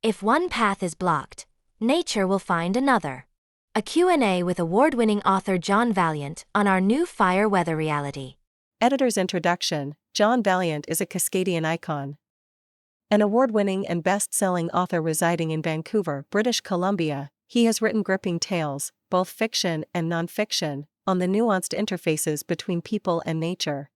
If one path is blocked, nature will find another. A Q&A with award-winning author John Vaillant on our new fire weather reality. Editor's introduction. John Vaillant is a Cascadian icon. An award-winning and best-selling author residing in Vancouver, British Columbia, he has written gripping tales, both fiction and nonfiction, on the nuanced interfaces between people and nature.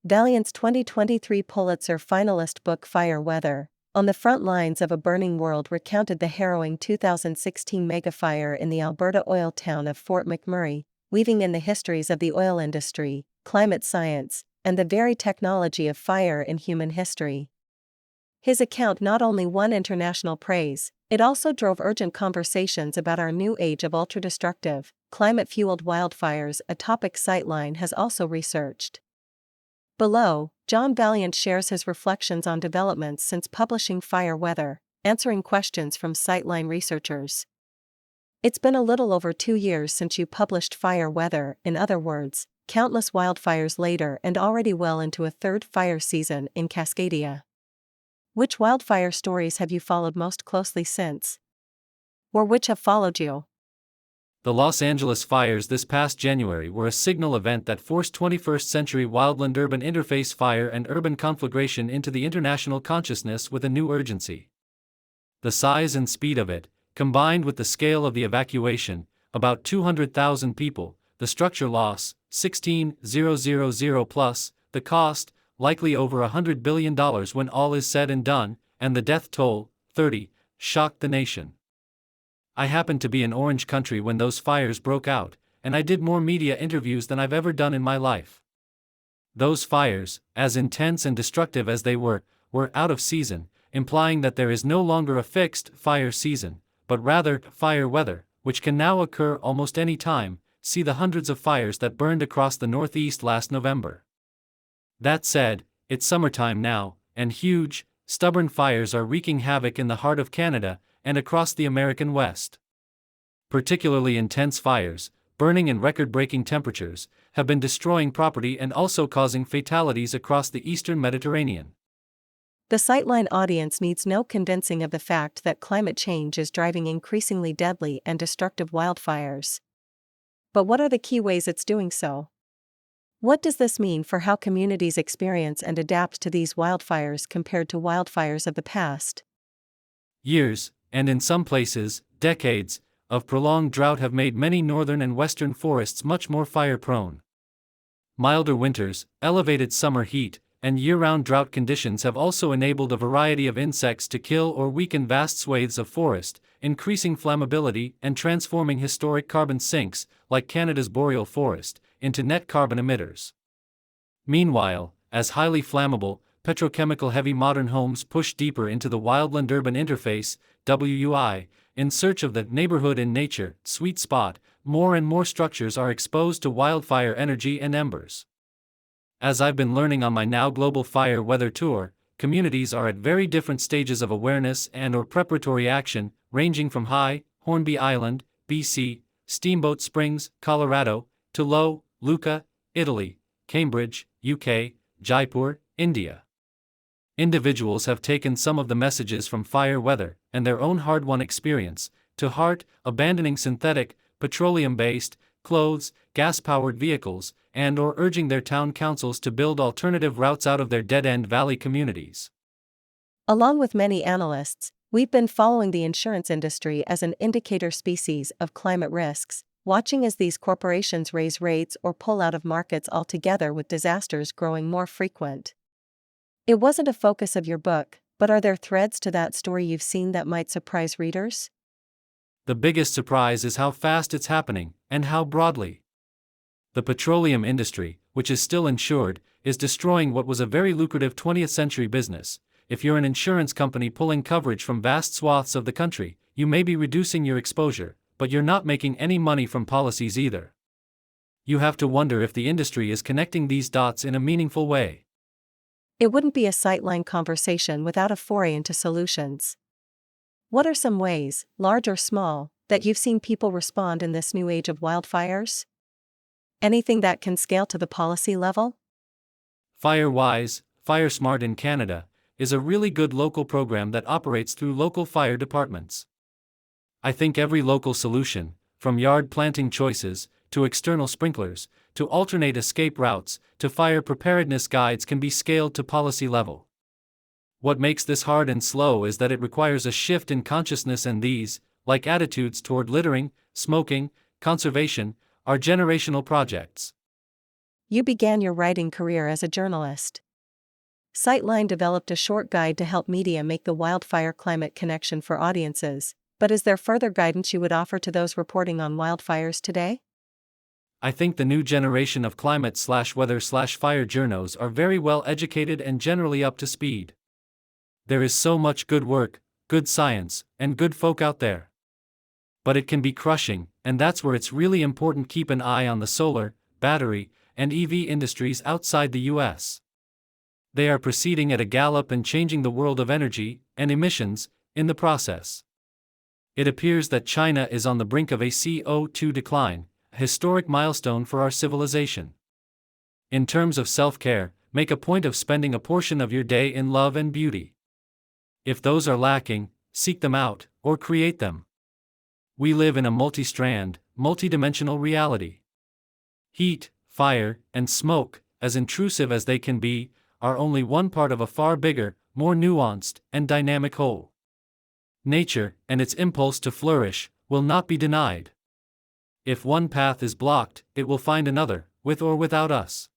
Vaillant's 2023 Pulitzer finalist book Fire Weather, On the Front Lines of a Burning World, recounted the harrowing 2016 megafire in the Alberta oil town of Fort McMurray, weaving in the histories of the oil industry, climate science, and the very technology of fire in human history. His account not only won international praise, it also drove urgent conversations about our new age of ultra-destructive, climate-fueled wildfires, a topic Sightline has also researched. Below, John Vaillant shares his reflections on developments since publishing Fire Weather, answering questions from Sightline researchers. It's been a little over 2 years since you published Fire Weather, in other words, countless wildfires later and already well into a third fire season in Cascadia. Which wildfire stories have you followed most closely since? Or which have followed you? The Los Angeles fires this past January were a signal event that forced 21st-century wildland-urban interface fire and urban conflagration into the international consciousness with a new urgency. The size and speed of it, combined with the scale of the evacuation, about 200,000 people, the structure loss, 16,000 plus, the cost, likely over $100 billion when all is said and done, and the death toll, 30, shocked the nation. I happened to be in Orange Country when those fires broke out, and I did more media interviews than I've ever done in my life. Those fires, as intense and destructive as they were out of season, implying that there is no longer a fixed fire season, but rather fire weather, which can now occur almost any time. See the hundreds of fires that burned across the Northeast last November. That said, it's summertime now, and huge, stubborn fires are wreaking havoc in the heart of Canada and across the American West. Particularly intense fires, burning in record-breaking temperatures, have been destroying property and also causing fatalities across the eastern Mediterranean. The Sightline audience needs no convincing of the fact that climate change is driving increasingly deadly and destructive wildfires. But what are the key ways it's doing so? What does this mean for how communities experience and adapt to these wildfires compared to wildfires of the past? Years, and in some places, decades, of prolonged drought have made many northern and western forests much more fire-prone. Milder winters, elevated summer heat, and year-round drought conditions have also enabled a variety of insects to kill or weaken vast swathes of forest, increasing flammability and transforming historic carbon sinks, like Canada's boreal forest, into net carbon emitters. Meanwhile, as highly flammable, petrochemical-heavy modern homes push deeper into the wildland-urban interface, WUI, in search of the neighborhood in nature sweet spot, more and more structures are exposed to wildfire energy and embers. As I've been learning on my now global fire weather tour, communities are at very different stages of awareness and/or preparatory action, ranging from high, Hornby Island, BC, Steamboat Springs, Colorado, to low, Lucca, Italy, Cambridge, UK, Jaipur, India. Individuals have taken some of the messages from fire weather and their own hard-won experience to heart, abandoning synthetic, petroleum-based, clothes, gas-powered vehicles, and/or urging their town councils to build alternative routes out of their dead-end valley communities. Along with many analysts, we've been following the insurance industry as an indicator species of climate risks, watching as these corporations raise rates or pull out of markets altogether, with disasters growing more frequent. It wasn't a focus of your book, but are there threads to that story you've seen that might surprise readers? The biggest surprise is how fast it's happening, and how broadly. The petroleum industry, which is still insured, is destroying what was a very lucrative 20th century business. If you're an insurance company pulling coverage from vast swaths of the country, you may be reducing your exposure, but you're not making any money from policies either. You have to wonder if the industry is connecting these dots in a meaningful way. It wouldn't be a Sightline conversation without a foray into solutions. What are some ways, large or small, that you've seen people respond in this new age of wildfires? Anything that can scale to the policy level? FireWise, FireSmart in Canada, is a really good local program that operates through local fire departments. I think every local solution, from yard planting choices, to external sprinklers, to alternate escape routes, to fire preparedness guides can be scaled to policy level. What makes this hard and slow is that it requires a shift in consciousness, and these, like attitudes toward littering, smoking, conservation, are generational projects. You began your writing career as a journalist. Sightline developed a short guide to help media make the wildfire climate connection for audiences, but is there further guidance you would offer to those reporting on wildfires today? I think the new generation of climate/weather/fire journos are very well educated and generally up to speed. There is so much good work, good science, and good folk out there. But it can be crushing, and that's where it's really important to keep an eye on the solar, battery, and EV industries outside the US. They are proceeding at a gallop and changing the world of energy and emissions in the process. It appears that China is on the brink of a CO2 decline, a historic milestone for our civilization. In terms of self-care, make a point of spending a portion of your day in love and beauty. If those are lacking, seek them out, or create them. We live in a multi-strand, multi-dimensional reality. Heat, fire, and smoke, as intrusive as they can be, are only one part of a far bigger, more nuanced, and dynamic whole. Nature, and its impulse to flourish, will not be denied. If one path is blocked, it will find another, with or without us.